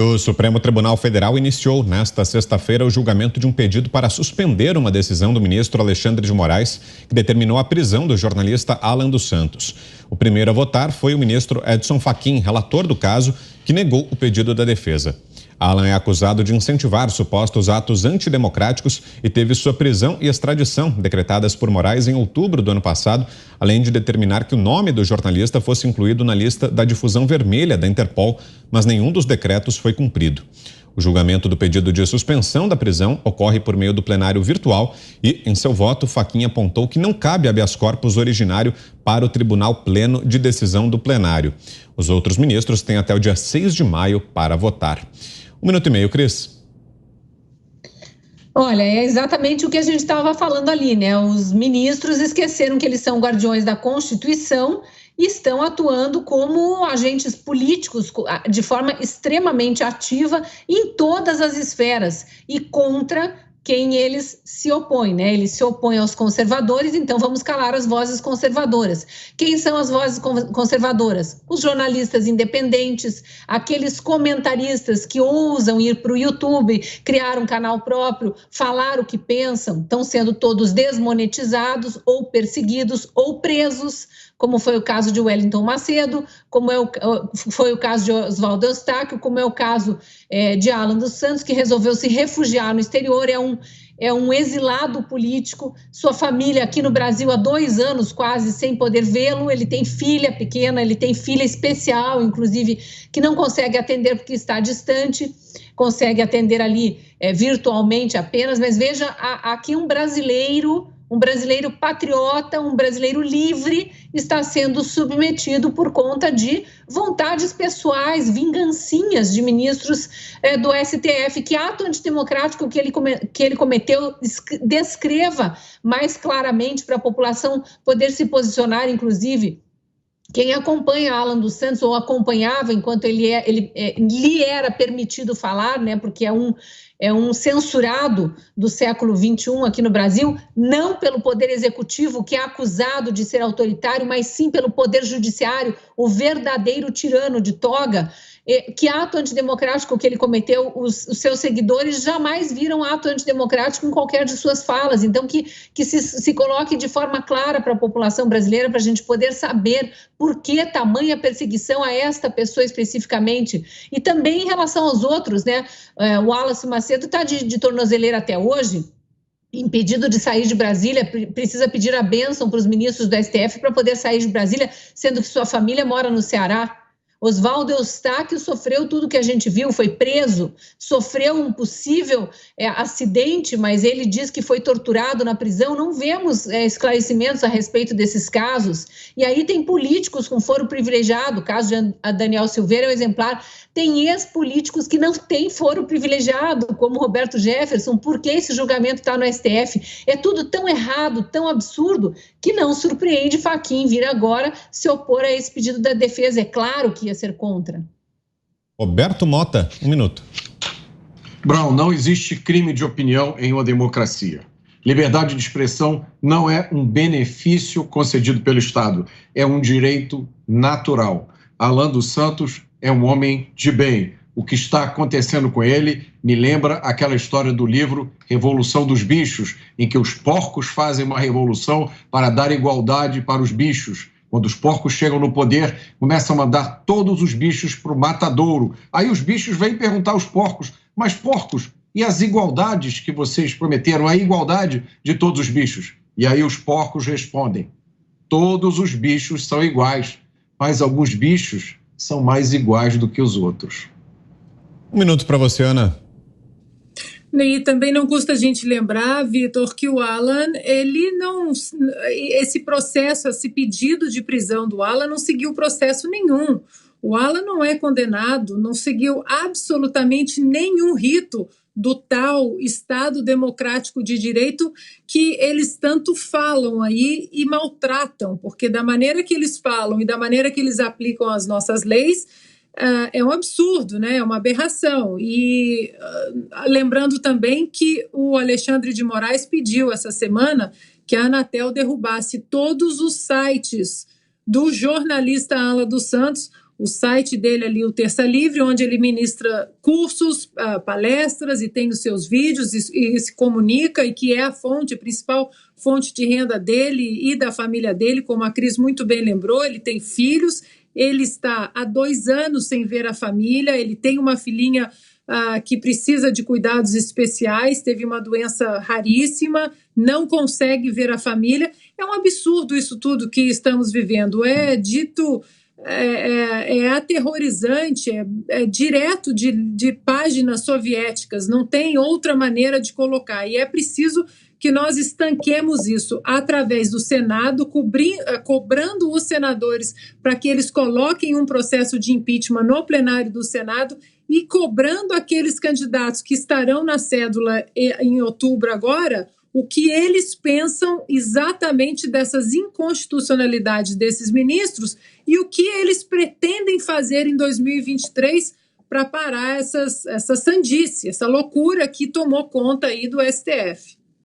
O Supremo Tribunal Federal iniciou nesta sexta-feira o julgamento de um pedido para suspender uma decisão do ministro Alexandre de Moraes, que determinou a prisão do jornalista Alan dos Santos. O primeiro a votar foi o ministro Edson Fachin, relator do caso, que negou o pedido da defesa. Alan é acusado de incentivar supostos atos antidemocráticos e teve sua prisão e extradição decretadas por Moraes em outubro do ano passado, além de determinar que o nome do jornalista fosse incluído na lista da difusão vermelha da Interpol, mas nenhum dos decretos foi cumprido. O julgamento do pedido de suspensão da prisão ocorre por meio do plenário virtual e, em seu voto, Fachin apontou que não cabe habeas corpus originário para o Tribunal Pleno de decisão do plenário. Os outros ministros têm até o dia 6 de maio para votar. 1 minuto e meio, Cris. Olha, é exatamente o que a gente estava falando ali, né? Os ministros esqueceram que eles são guardiões da Constituição e estão atuando como agentes políticos de forma extremamente ativa em todas as esferas e contra quem eles se opõem, né? Eles se opõem aos conservadores, então vamos calar as vozes conservadoras. Quem são as vozes conservadoras? Os jornalistas independentes, aqueles comentaristas que ousam ir para o YouTube, criar um canal próprio, falar o que pensam, estão sendo todos desmonetizados ou perseguidos ou presos, como foi o caso de Wellington Macedo, foi o caso de Oswaldo Eustáquio, como é o caso de Alan dos Santos, que resolveu se refugiar no exterior, é um exilado político, sua família aqui no Brasil há 2 anos quase sem poder vê-lo, ele tem filha pequena, ele tem filha especial, inclusive, que não consegue atender porque está distante, consegue atender ali virtualmente apenas, mas veja, aqui um brasileiro patriota, um brasileiro livre, está sendo submetido por conta de vontades pessoais, vingancinhas de ministros do STF. Que ato antidemocrático que ele cometeu, descreva mais claramente para a população poder se posicionar, inclusive. Quem acompanha Alan dos Santos, ou acompanhava enquanto lhe era permitido falar, né, porque é um censurado do século XXI aqui no Brasil, não pelo Poder Executivo, que é acusado de ser autoritário, mas sim pelo Poder Judiciário, o verdadeiro tirano de toga. Que ato antidemocrático que ele cometeu, os seus seguidores jamais viram ato antidemocrático em qualquer de suas falas. Então, que se coloque de forma clara para a população brasileira, para a gente poder saber por que tamanha perseguição a esta pessoa especificamente. E também em relação aos outros, né? O Wallace Macedo está de tornozeleira até hoje, impedido de sair de Brasília, precisa pedir a bênção para os ministros do STF para poder sair de Brasília, sendo que sua família mora no Ceará. Oswaldo Eustáquio sofreu tudo que a gente viu, foi preso, sofreu um possível acidente, mas ele diz que foi torturado na prisão. Não vemos esclarecimentos a respeito desses casos. E aí tem políticos com foro privilegiado, o caso de Daniel Silveira é um exemplar. Tem ex-políticos que não têm foro privilegiado, como Roberto Jefferson. Por que esse julgamento está no STF? É tudo tão errado, tão absurdo, que não surpreende Fachin vir agora se opor a esse pedido da defesa. É claro que ia ser contra. Roberto Mota, 1 minuto. Brown, não existe crime de opinião em uma democracia. Liberdade de expressão não é um benefício concedido pelo Estado, é um direito natural. Alan dos Santos é um homem de bem. O que está acontecendo com ele me lembra aquela história do livro Revolução dos Bichos, em que os porcos fazem uma revolução para dar igualdade para os bichos. Quando os porcos chegam no poder, começam a mandar todos os bichos para o matadouro. Aí os bichos vêm perguntar aos porcos: mas porcos, e as igualdades que vocês prometeram, a igualdade de todos os bichos? E aí os porcos respondem: todos os bichos são iguais, mas alguns bichos são mais iguais do que os outros. 1 minuto para você, Ana. E também não custa a gente lembrar, Vitor, que o Alan, esse processo, esse pedido de prisão do Alan não seguiu processo nenhum. O Alan não é condenado, não seguiu absolutamente nenhum rito do tal Estado democrático de direito que eles tanto falam aí e maltratam, porque da maneira que eles falam e da maneira que eles aplicam as nossas leis, é um absurdo, né? É uma aberração. E lembrando também que o Alexandre de Moraes pediu essa semana que a Anatel derrubasse todos os sites do jornalista Alan dos Santos, o site dele ali, o Terça Livre, onde ele ministra cursos, palestras e tem os seus vídeos e se comunica, e que é a principal fonte de renda dele e da família dele, como a Cris muito bem lembrou. Ele tem filhos, ele está há 2 anos sem ver a família, ele tem uma filhinha que precisa de cuidados especiais, teve uma doença raríssima, não consegue ver a família. É um absurdo isso tudo que estamos vivendo. É aterrorizante, é direto de páginas soviéticas, não tem outra maneira de colocar. E é preciso que nós estanquemos isso através do Senado, cobrando os senadores para que eles coloquem um processo de impeachment no plenário do Senado e cobrando aqueles candidatos que estarão na cédula em outubro agora, o que eles pensam exatamente dessas inconstitucionalidades desses ministros e o que eles pretendem fazer em 2023 para parar essa sandice, essa loucura que tomou conta aí do STF.